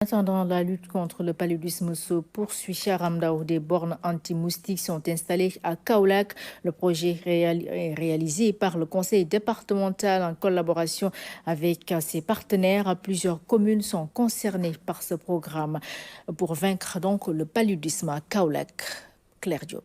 Attendant, la lutte contre le paludisme se poursuit à Ramda où des bornes anti-moustiques sont installées à Kaolack. Le projet est réalisé par le conseil départemental en collaboration avec ses partenaires. Plusieurs communes sont concernées par ce programme pour vaincre donc le paludisme à Kaolack. Claire Diop.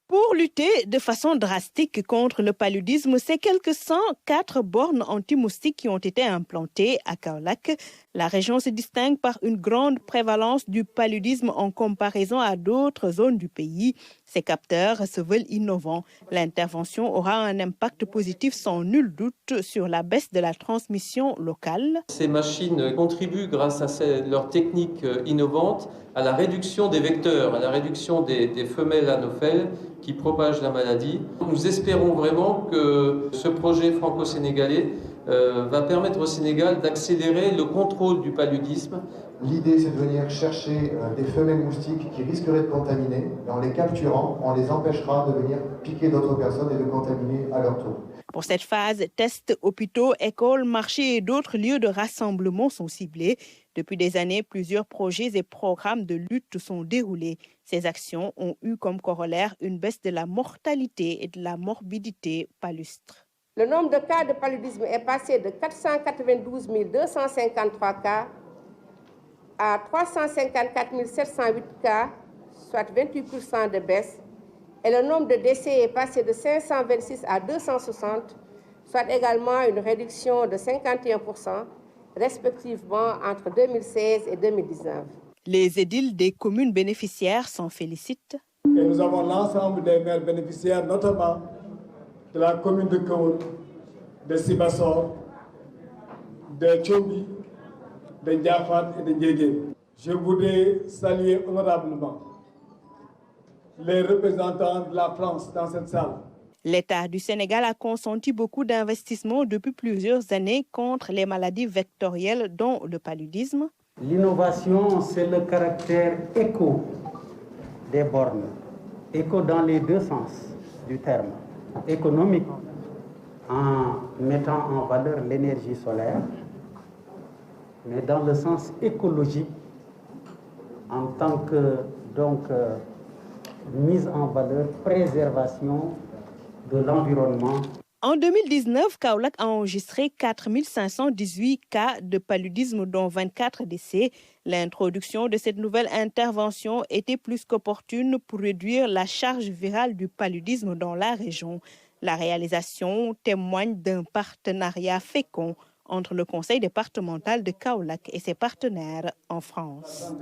Pour lutter de façon drastique contre le paludisme, c'est quelques 104 bornes anti-moustiques qui ont été implantées à Kaolack. La région se distingue par une grande prévalence du paludisme en comparaison à d'autres zones du pays. Ces capteurs se veulent innovants. L'intervention aura un impact positif sans nul doute sur la baisse de la transmission locale. Ces machines contribuent, grâce à leur technique innovante, à la réduction des vecteurs, à la réduction des femelles anophèles qui propagent la maladie. Nous espérons vraiment que ce projet franco-sénégalais va permettre au Sénégal d'accélérer le contrôle du paludisme. L'idée, c'est de venir chercher des femelles moustiques qui risqueraient de contaminer. Et en les capturant, on les empêchera de venir piquer d'autres personnes et de contaminer à leur tour. Pour cette phase, tests, hôpitaux, écoles, marchés et d'autres lieux de rassemblement sont ciblés. Depuis des années, plusieurs projets et programmes de lutte sont déroulés. Ces actions ont eu comme corollaire une baisse de la mortalité et de la morbidité palustre. Le nombre de cas de paludisme est passé de 492 253 cas à 354 708 cas, soit 28% de baisse. Et le nombre de décès est passé de 526 à 260, soit également une réduction de 51%, respectivement entre 2016 et 2019. Les édiles des communes bénéficiaires s'en félicitent. Et nous avons l'ensemble des maires bénéficiaires, notamment de la commune de Kaoul, de Sibassor, de Tchobi, de Diafat et de Ndiégué. Je voudrais saluer honorablement les représentants de la France dans cette salle. L'État du Sénégal a consenti beaucoup d'investissements depuis plusieurs années contre les maladies vectorielles, dont le paludisme. L'innovation, c'est le caractère éco des bornes. Éco dans les deux sens du terme. Économique, en mettant en valeur l'énergie solaire, mais dans le sens écologique, en tant que mise en valeur, préservation de l'environnement. En 2019, Kaolack a enregistré 4 518 cas de paludisme, dont 24 décès. L'introduction de cette nouvelle intervention était plus qu'opportune pour réduire la charge virale du paludisme dans la région. La réalisation témoigne d'un partenariat fécond entre le conseil départemental de Kaolack et ses partenaires en France.